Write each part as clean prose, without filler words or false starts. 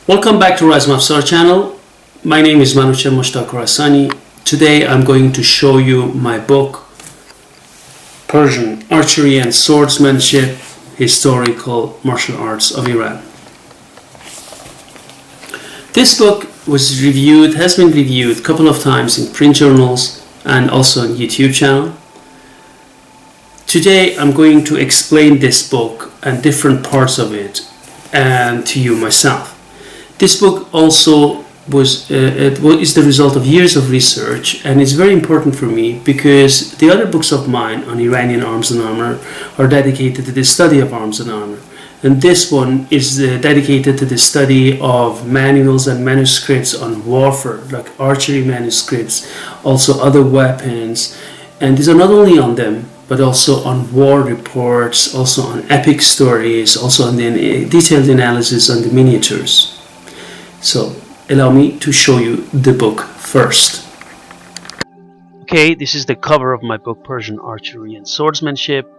Welcome back to Rise Mafsar channel. My name is Manuche Mushtaq Khorasani. Today I'm going to show you my book, Persian Archery and Swordsmanship, Historical Martial Arts of Iran. This book has been reviewed a couple of times in print journals and also on YouTube channel. Today I'm going to explain this book and different parts of it and to you myself. This book also is the result of years of research, and it's very important for me because the other books of mine on Iranian arms and armor are dedicated to the study of arms and armor, and this one is dedicated to the study of manuals and manuscripts on warfare, like archery manuscripts, also other weapons, and these are not only on them but also on war reports, also on epic stories, also on the detailed analysis on the miniatures. So allow me to show you the book first. Okay, this is the cover of my book, Persian Archery and Swordsmanship.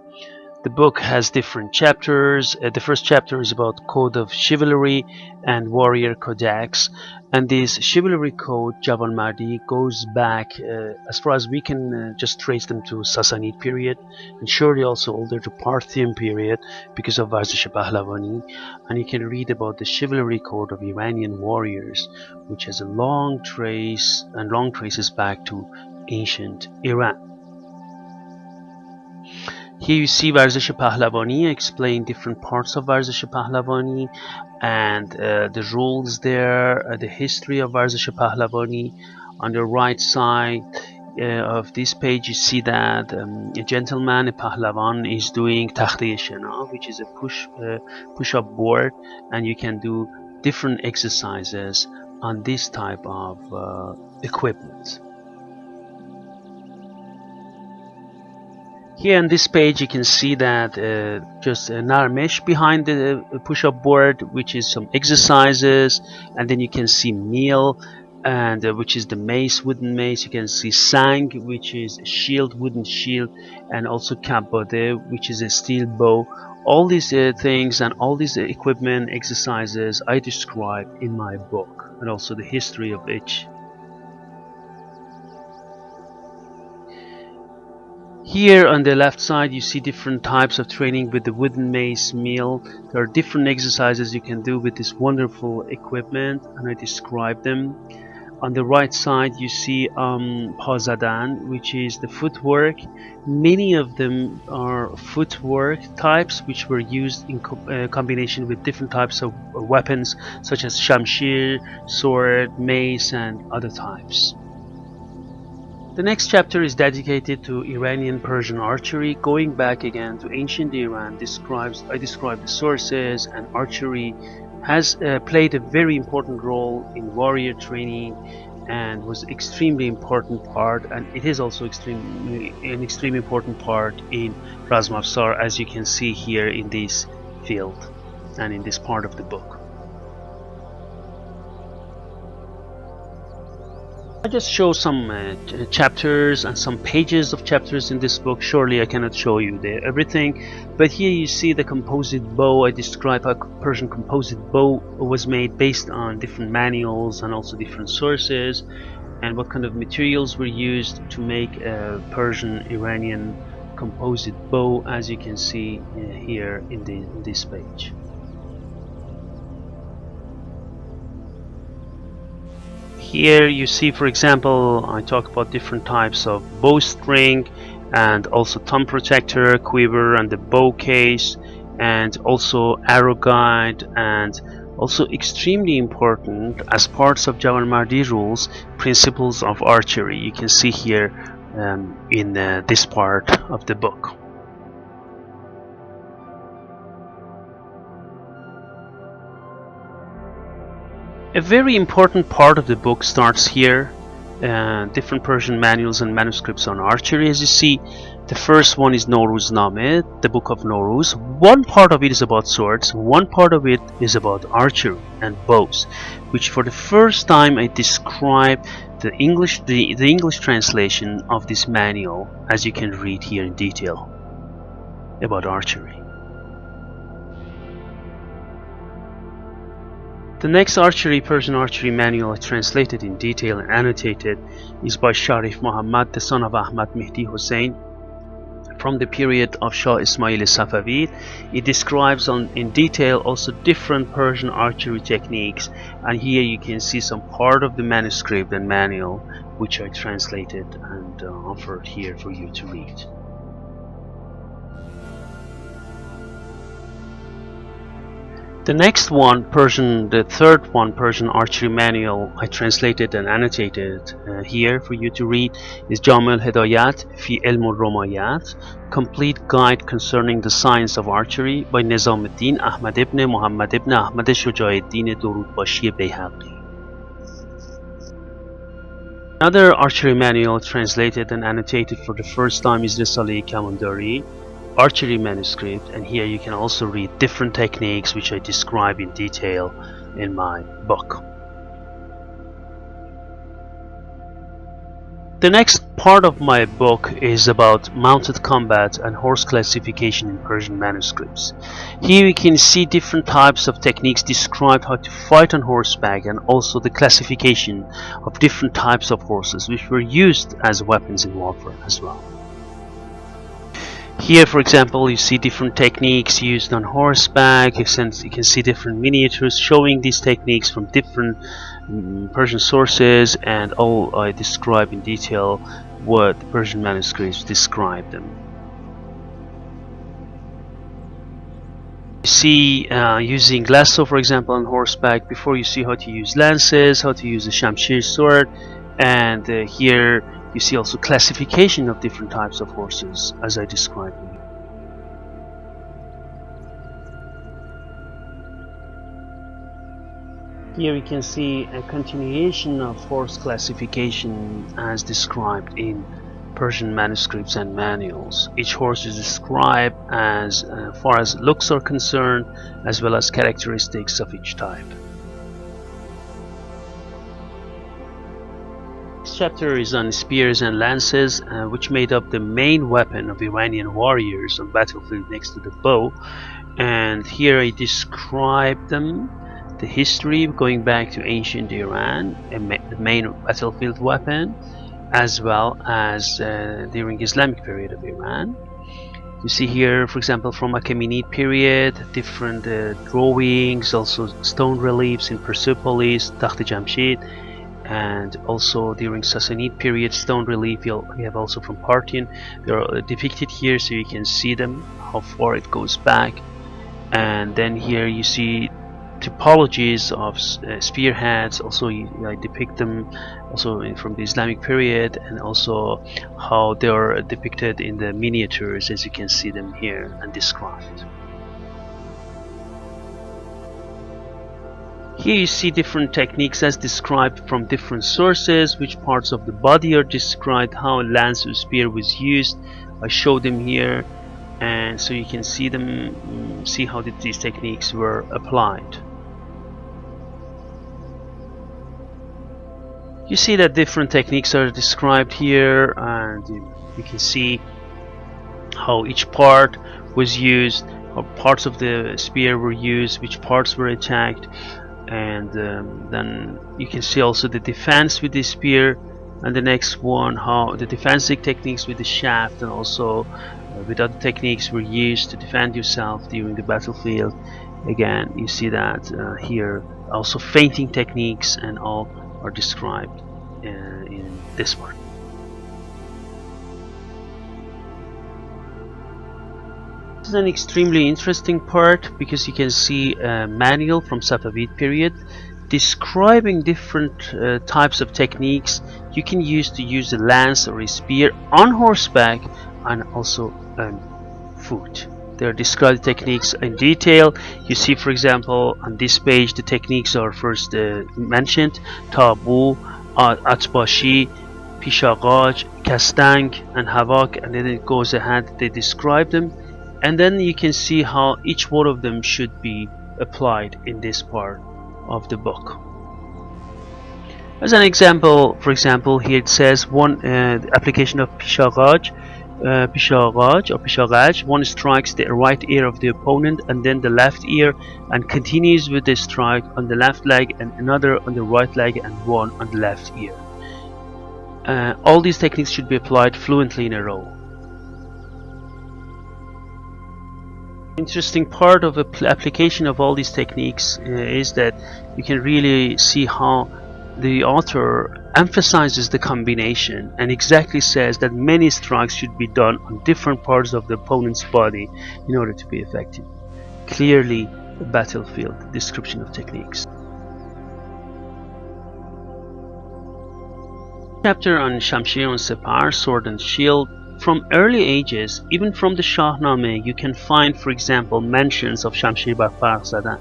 The book has different chapters. The first chapter is about Code of Chivalry and Warrior Codex. And this Chivalry Code, Javanmardi, goes back as far as we can just trace them to Sassanid period, and surely also older to Parthian period because of Varzish Pahlavani. And you can read about the Chivalry Code of Iranian warriors, which has a long trace and long traces back to ancient Iran. Here you see Varzish Pahlavani. I explain different parts of Varzish Pahlavani and the rules there, the history of Varzish Pahlavani. On the right side of this page you see that a gentleman, a Pahlavan, is doing Takhte Shena, which is a push-up board, and you can do different exercises on this type of equipment. Here on this page you can see that just a narmesh behind the push-up board, which is some exercises, and then you can see meal, and which is the mace, wooden mace. You can see sang, which is a shield, wooden shield, and also kabbode, which is a steel bow. All these things and all these equipment exercises I describe in my book, and also the history of each. Here on the left side you see different types of training with the wooden mace meal. There are different exercises you can do with this wonderful equipment, and I describe them. On the right side you see pazadan, which is the footwork. Many of them are footwork types which were used in combination with different types of weapons such as shamshir, sword, mace, and other types. The next chapter is dedicated to Iranian Persian archery. Going back again to ancient Iran, I describe the sources, and archery has played a very important role in warrior training and was extremely important part, and it is also an extremely important part in Raz Mafsar, as you can see here in this field and in this part of the book. I just show some chapters and some pages of chapters in this book. Surely I cannot show you everything, but here you see the composite bow. I describe how Persian composite bow was made based on different manuals and also different sources, and what kind of materials were used to make a Persian Iranian composite bow, as you can see here in this page. Here you see, for example, I talk about different types of bowstring and also thumb protector, quiver, and the bow case, and also arrow guide, and also extremely important as parts of Javanmardi rules, principles of archery. You can see here in this part of the book. A very important part of the book starts here. Different Persian manuals and manuscripts on archery. As you see, the first one is Nowruzname, the book of Nowruz. One part of it is about swords, one part of it is about archery and bows, which for the first time I describe the English translation of this manual, as you can read here in detail about archery. The next Persian archery manual I translated in detail and annotated is by Sharif Muhammad, the son of Ahmad Mehdi Hussein, from the period of Shah Ismail Safavid. It describes in detail also different Persian archery techniques, and here you can see some part of the manuscript and manual which I translated and offered here for you to read. The next one, the third one, Persian archery manual I translated and annotated here for you to read is Jam' al-Hidayat fi Ilm al-Rumayat, Complete Guide Concerning the Science of Archery by Nizamuddin Ahmad ibn Muhammad ibn Ahmad Shuja'uddin Durudbashi Bayhaqi. Another archery manual translated and annotated for the first time is Risale-i Kamandari archery manuscript, and here you can also read different techniques which I describe in detail in my book. The next part of my book is about mounted combat and horse classification in Persian manuscripts. Here you can see different types of techniques described how to fight on horseback, and also the classification of different types of horses which were used as weapons in warfare as well. Here, for example, you see different techniques used on horseback. You can see different miniatures showing these techniques from different Persian sources, and all I describe in detail what the Persian manuscripts describe them. You see using lasso, for example, on horseback. Before you see how to use lances, how to use a shamshir sword, and here you see also classification of different types of horses as I described them. Here you can see a continuation of horse classification as described in Persian manuscripts and manuals. Each horse is described as far as looks are concerned, as well as characteristics of each type. This chapter is on spears and lances, which made up the main weapon of Iranian warriors on battlefield next to the bow. And here I describe them, the history going back to ancient Iran, the main battlefield weapon, as well as during Islamic period of Iran. You see here, for example, from Achaemenid period, different drawings, also stone reliefs in Persepolis, Takht-i-Jamshid, and also during Sassanid period stone relief we have also from Parthian. They are depicted here so you can see them, how far it goes back. And then here you see typologies of spearheads, also I depict them also from the Islamic period, and also how they are depicted in the miniatures as you can see them here and described. Here you see different techniques as described from different sources, which parts of the body are described, how a lance or spear was used. I show them here, and so you can see them, see how these techniques were applied. You see that different techniques are described here, and you can see how each part was used, how parts of the spear were used, which parts were attacked. And then you can see also the defense with the spear, and the next one how the defensive techniques with the shaft, and also with other techniques were used to defend yourself during the battlefield. Again, you see that here also feinting techniques and all are described in this part. This is an extremely interesting part because you can see a manual from Safavid period describing different types of techniques you can use to use a lance or a spear on horseback and also on foot. There are described techniques in detail. You see, for example, on this page the techniques are first mentioned: tabu, atbashi, pishagaj, kastang, and havak, and then it goes ahead, they describe them. And then you can see how each one of them should be applied in this part of the book. As an example, for example, here it says the application of pishagaj Pishagaj or Pishagaj. One strikes the right ear of the opponent and then the left ear, and continues with the strike on the left leg and another on the right leg and one on the left ear. All these techniques should be applied fluently in a row. Interesting part of the application of all these techniques is that you can really see how the author emphasizes the combination and exactly says that many strikes should be done on different parts of the opponent's body in order to be effective. Clearly a battlefield description of techniques. Chapter on Shamshir and Separ, sword and shield. From early ages, even from the Shahnameh, you can find, for example, mentions of Shamshir bar Farq Zadan.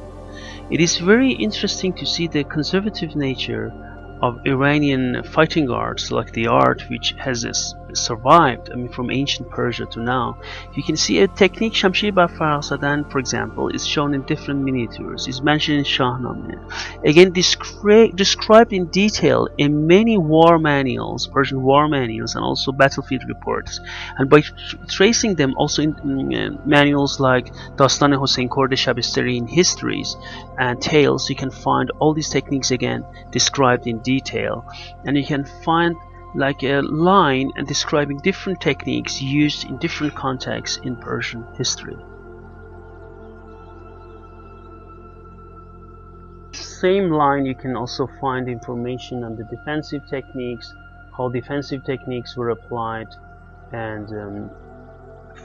It is very interesting to see the conservative nature of Iranian fighting arts, like the art which has survived, from ancient Persia to now. You can see a technique, Shamshir bar Farq Zadan, for example, is shown in different miniatures, is mentioned in Shahnameh. Again, described in detail in many war manuals, Persian war manuals, and also battlefield reports. And by tracing them also in manuals like Dastan Hossein Khord Shabistari, histories and tales, you can find all these techniques again described in detail, and you can find like a line and describing different techniques used in different contexts in Persian history. Same line you can also find information on the defensive techniques, how defensive techniques were applied, and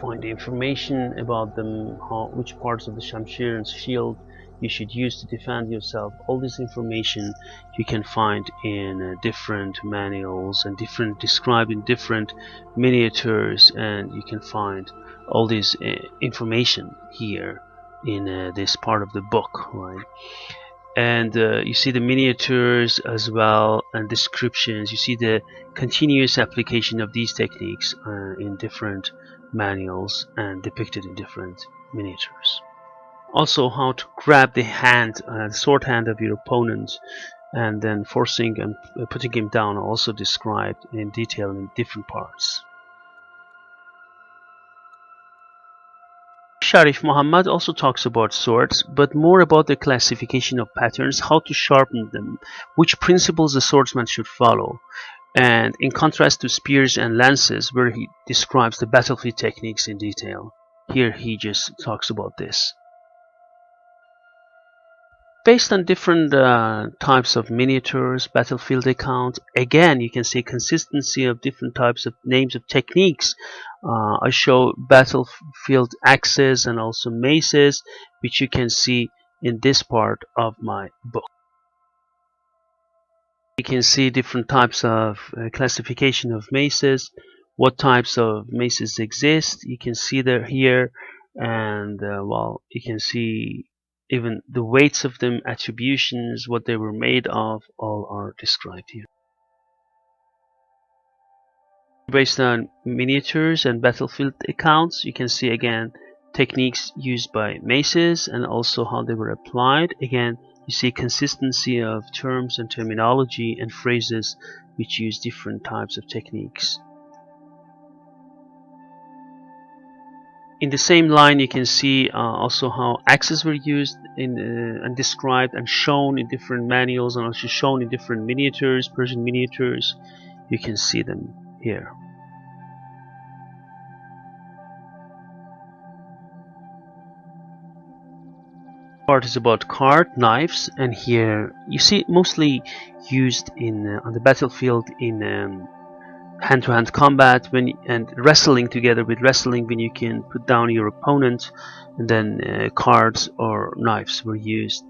find information about them, which parts of the Shamshir and shield you should use to defend yourself. All this information you can find in different manuals and described in different miniatures, and you can find all this information here in this part of the book, right? And you see the miniatures as well and descriptions. You see the continuous application of these techniques in different manuals and depicted in different miniatures. Also, how to grab the hand, sword hand of your opponent, and then forcing and putting him down, are also described in detail in different parts. Sharif Muhammad also talks about swords, but more about the classification of patterns, how to sharpen them, which principles the swordsman should follow, and in contrast to spears and lances, where he describes the battlefield techniques in detail. Here he just talks about this. Based on different types of miniatures, battlefield account, again you can see consistency of different types of names of techniques. I show battlefield axes and also maces, which you can see in this part of my book. You can see different types of classification of maces, what types of maces exist. You can see there here, and well, you can see even the weights of them, attributions, what they were made of, all are described here. Based on miniatures and battlefield accounts, you can see again techniques used by maces and also how they were applied. Again, you see consistency of terms and terminology and phrases which use different types of techniques. In the same line, you can see also how axes were used and described and shown in different manuals, and also shown in different miniatures, Persian miniatures. You can see them here. Part is about card knives, and here you see mostly used in on the battlefield in hand-to-hand combat and wrestling together with wrestling, when you can put down your opponent, and then cards or knives were used.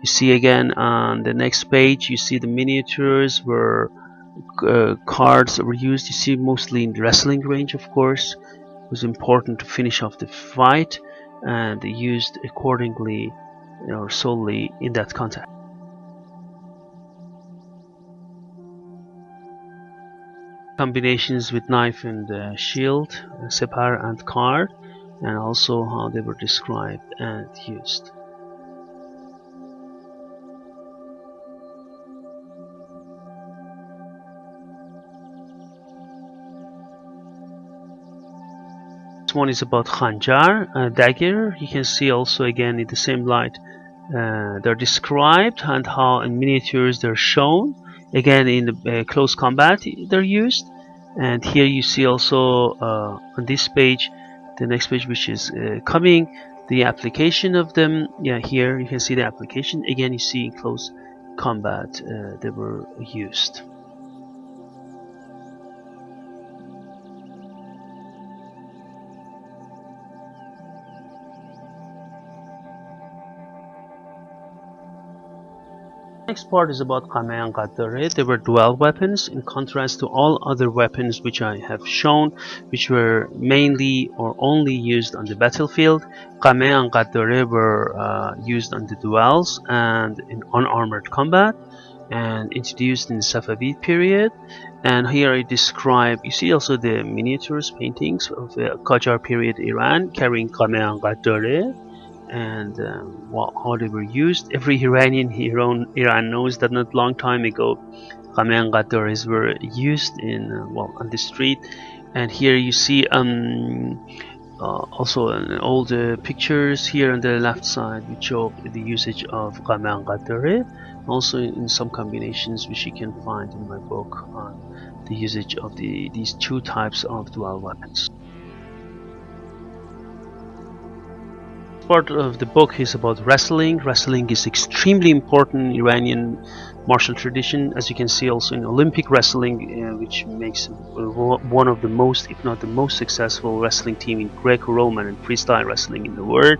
You see again on the next page, you see the miniatures where cards were used. You see mostly in the wrestling range, of course. It was important to finish off the fight, and used accordingly or solely in that context. Combinations with knife and shield, separ and card, and also how they were described and used. This one is about khanjar, dagger. You can see also again in the same light they're described and how in miniatures they're shown. Again in the close combat they're used. And here you see also on this page, the next page which is coming, the application of them. Yeah, here you can see the application. Again you see in close combat they were used. Next part is about Qame and Qaddare. They were dual weapons in contrast to all other weapons which I have shown, which were mainly or only used on the battlefield. Qame and Qaddare were used on the duels and in unarmored combat, and introduced in the Safavid period. And here I describe, you see also the miniatures paintings of the Qajar period Iran carrying Qame and Qaddare, and how they were used. Every Iranian here in Iran knows that not long time ago Qame and Qaddares were used in on the street. And here you see also all the pictures here on the left side which show the usage of Qame and Qaddare, also in some combinations which you can find in my book on the usage of these two types of dual weapons. Part of the book is about wrestling. Wrestling is extremely important in Iranian martial tradition, as you can see also in Olympic wrestling, which makes one of the most, if not the most successful wrestling team in Greco-Roman and freestyle wrestling in the world.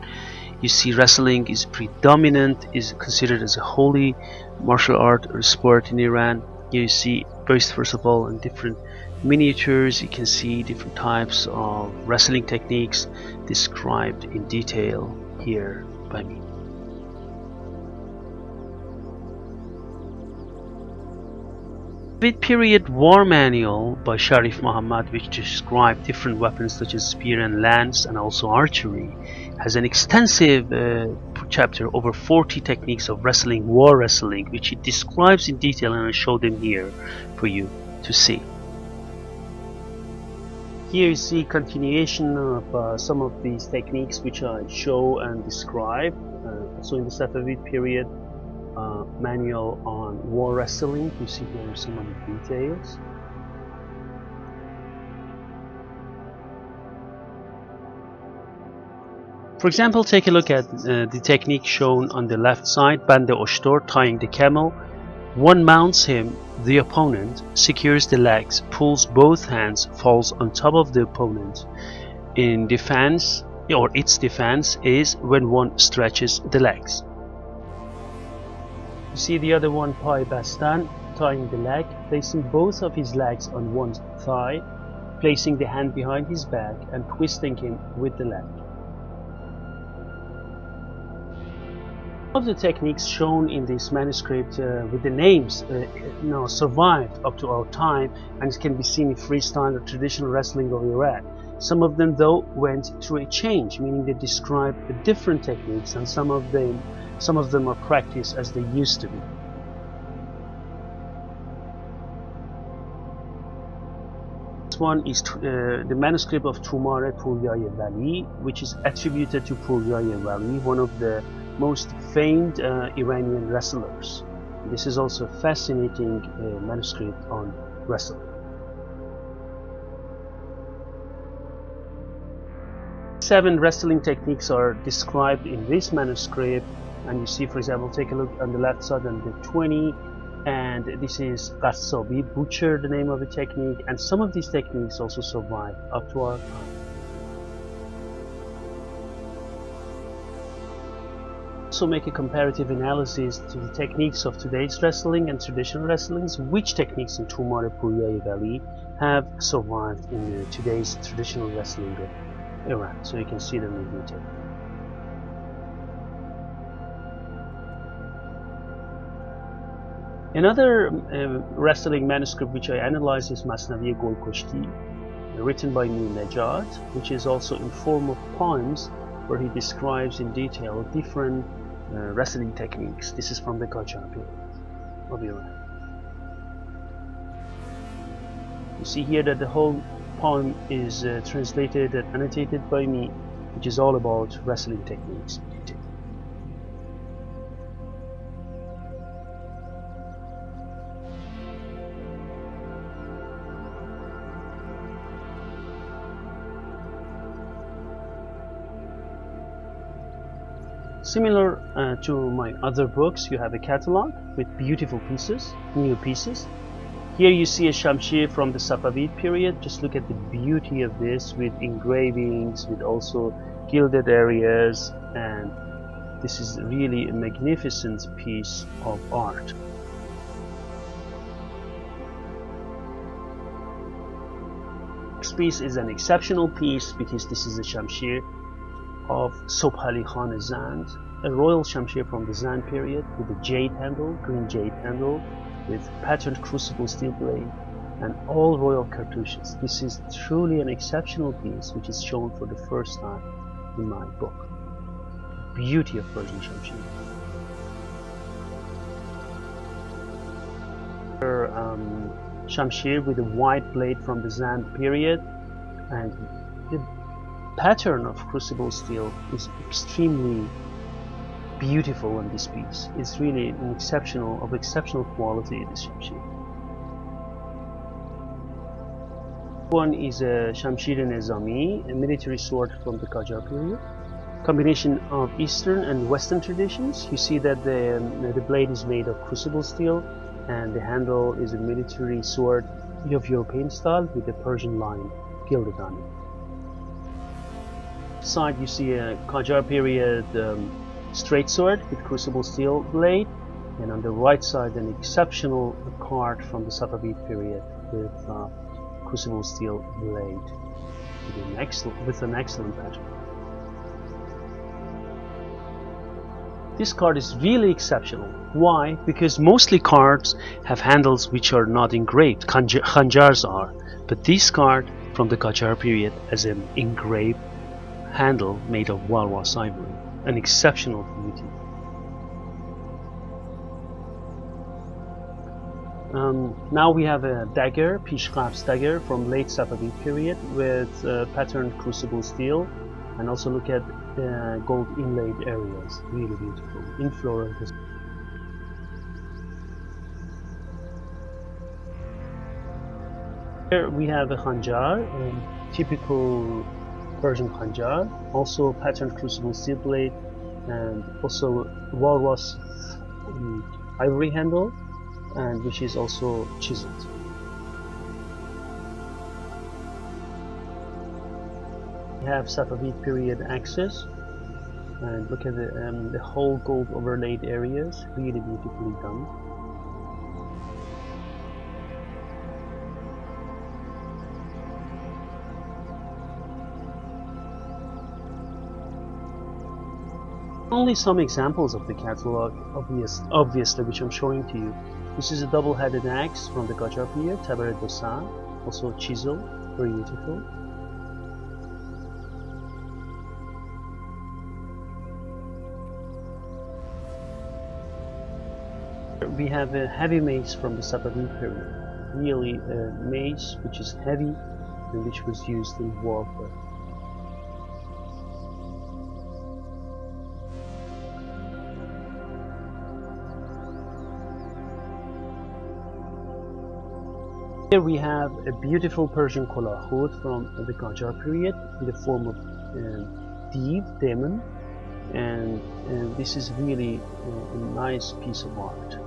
You see wrestling is predominant, is considered as a holy martial art or sport in Iran. Here you see first of all in different miniatures you can see different types of wrestling techniques described in detail here by me. Mid-period war manual by Sharif Muhammad, which described different weapons such as spear and lance and also archery, has an extensive chapter over 40 techniques of wrestling, war wrestling, which he describes in detail, and I show them here for you to see. Here you see continuation of some of these techniques which I show and describe. Also in the Safavid period manual on war wrestling, you see here some of the details. For example, take a look at the technique shown on the left side, Bande Oshtor, tying the camel. One mounts him, the opponent, secures the legs, pulls both hands, falls on top of the opponent. In defense, or its defense, is when one stretches the legs. You see the other one, Pai Bastan, tying the leg, placing both of his legs on one thigh, placing the hand behind his back and twisting him with the leg. Of the techniques shown in this manuscript with the names survived up to our time, and it can be seen in freestyle or traditional wrestling of Iraq. Some of them though went through a change, meaning they describe different techniques, and some of them are practiced as they used to be. This one is the manuscript of Tumare Puryaye Vali, which is attributed to Puryaye Vali, one of the most famed Iranian wrestlers. This is also a fascinating manuscript on wrestling. Seven wrestling techniques are described in this manuscript, and you see, for example, take a look on the left side on the 20, and this is Qassabi, butcher, the name of the technique, and some of these techniques also survive up to our time. Also make a comparative analysis to the techniques of today's wrestling and traditional wrestlings, which techniques in Tumare Puryaye Vali have survived in today's traditional wrestling of Iran, so you can see them in detail. Another wrestling manuscript which I analyzed is Masnavi Golkoshti, written by Mir Najat, which is also in form of poems where he describes in detail different wrestling techniques. This is from the Qajar period of Iran. You see here that the whole poem is translated and annotated by me, which is all about wrestling techniques. Similar to my other books, you have a catalog with beautiful pieces, new pieces. Here you see a shamshir from the Safavid period. Just look at the beauty of this, with engravings, with also gilded areas, and this is really a magnificent piece of art. This piece is an exceptional piece because this is a shamshir of Sobh Ali Khan Zand, a royal shamshir from the Zand period with a jade handle, green jade handle, with patterned crucible steel blade and all royal cartouches. This is truly an exceptional piece which is shown for the first time in my book. Beauty of Persian shamshir. Shamshir with a white blade from the Zand period, and the pattern of crucible steel is extremely beautiful on this piece. It's really an exceptional quality, this shamshir. One is a shamshir-e-nizami, a military sword from the Qajar period. Combination of Eastern and Western traditions. You see that the blade is made of crucible steel, and the handle is a military sword of European style with a Persian line gilded on it. Side you see a Qajar period straight sword with crucible steel blade, and on the right side an exceptional card from the Safavid period with crucible steel blade with an excellent pattern. This card is really exceptional. Why? Because mostly cards have handles which are not engraved, khanjars are, but this card from the Qajar period has an engraved handle made of walrus ivory, an exceptional beauty. Now we have a dagger, Pishqab's dagger from late Safavid period with patterned crucible steel, and also look at gold inlaid areas, really beautiful, in floral. Here we have a khanjar, typical Persian khanjar, also patterned crucible steel blade, and also walrus ivory handle, and which is also chiseled. We have Safavid period axes, and look at the whole gold overlaid areas, really beautifully done. Only some examples of the catalog, obviously, which I'm showing to you. This is a double-headed axe from the Qajar period, Tabaret Dosa, also chiseled, very beautiful. We have a heavy mace from the Safavid period, really a mace which is heavy and which was used in warfare. Here we have a beautiful Persian kolahut from the Qajar period in the form of demon, and this is really a nice piece of art.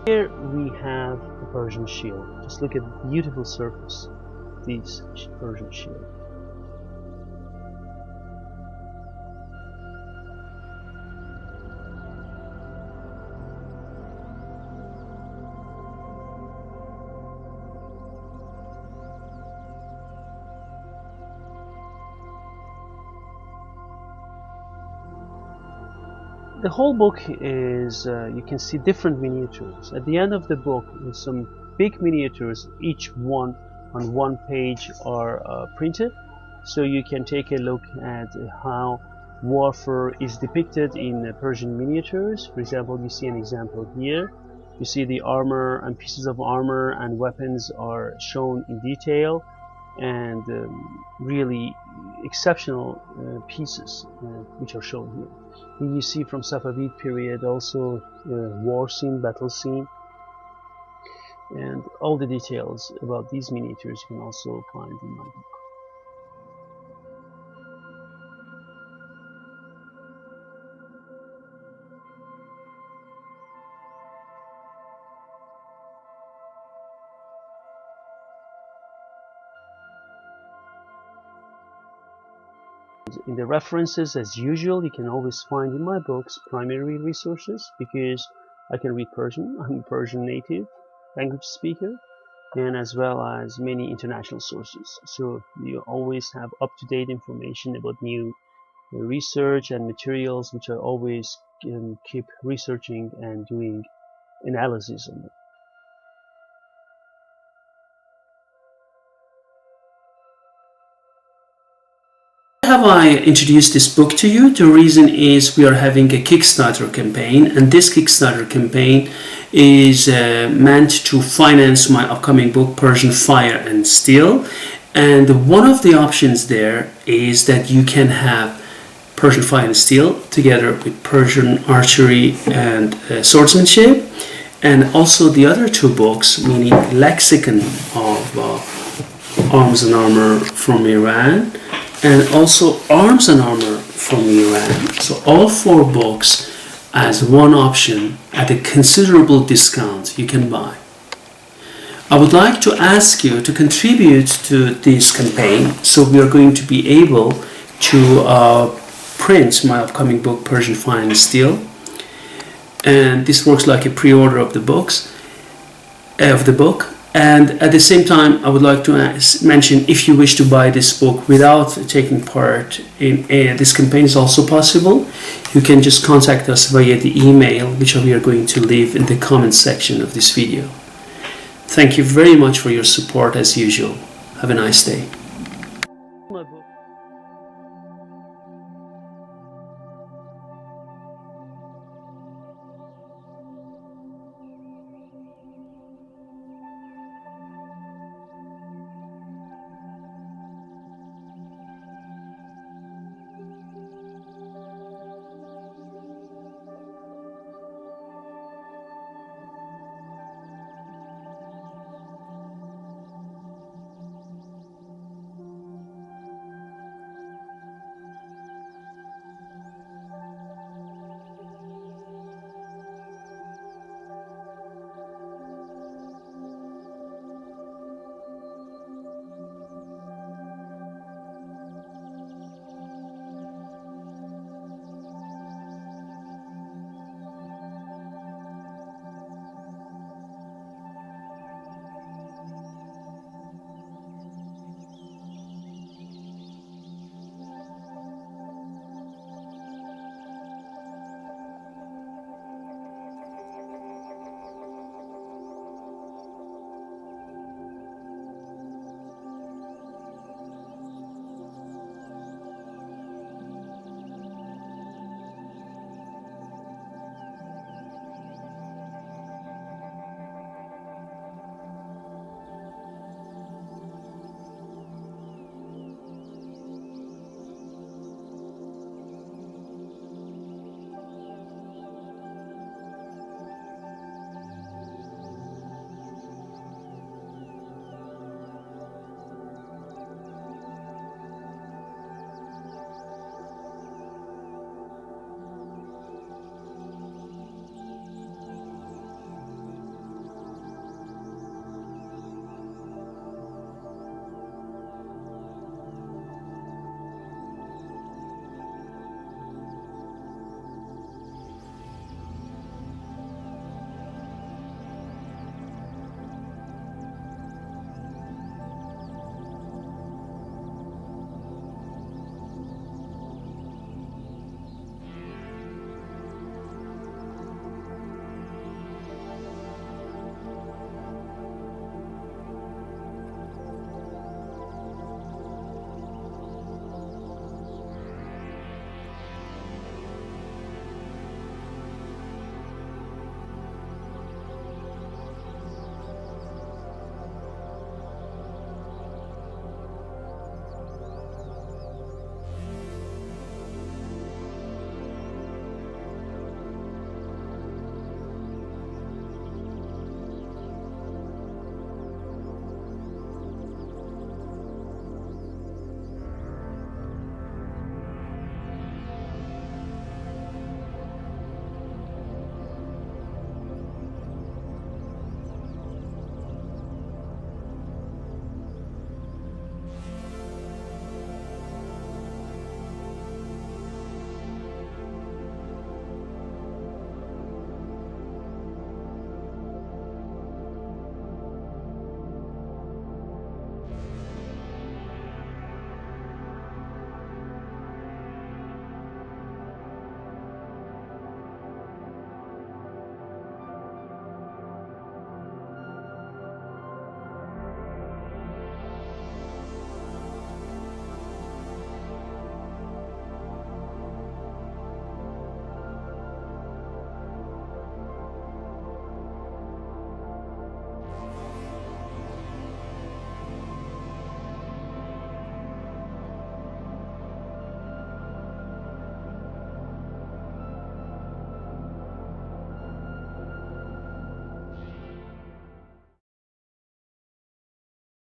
Here we have a Persian shield. Just look at the beautiful surface of this Persian shield. The whole book is, you can see different miniatures. At the end of the book, some big miniatures, each one on one page, are printed, so you can take a look at how warfare is depicted in Persian miniatures. For example, you see an example here. You see the armor and pieces of armor and weapons are shown in detail, and really exceptional pieces which are shown here. Here you see from Safavid period also war scene, battle scene, and all the details about these miniatures you can also find in my book. In the references, as usual, you can always find in my books primary resources, because I can read Persian. I'm a Persian native language speaker, and as well as many international sources. So you always have up-to-date information about new research and materials, which I always keep researching and doing analysis on them. Have I introduced this book to you? The reason is we are having a Kickstarter campaign, and this Kickstarter campaign is meant to finance my upcoming book, Persian Fire and Steel. And one of the options there is that you can have Persian Fire and Steel together with Persian Archery and Swordsmanship, and also the other two books, meaning Lexicon of Arms and Armor from Iran, and also Arms and Armor from Iran. So all four books as one option at a considerable discount you can buy. I would like to ask you to contribute to this campaign, so we are going to be able to print my upcoming book, Persian Fire and Steel. And this works like a pre-order of the book. And at the same time, I would like to mention, if you wish to buy this book without taking part in this campaign is also possible. You can just contact us via the email, which we are going to leave in the comment section of this video. Thank you very much for your support as usual. Have a nice day.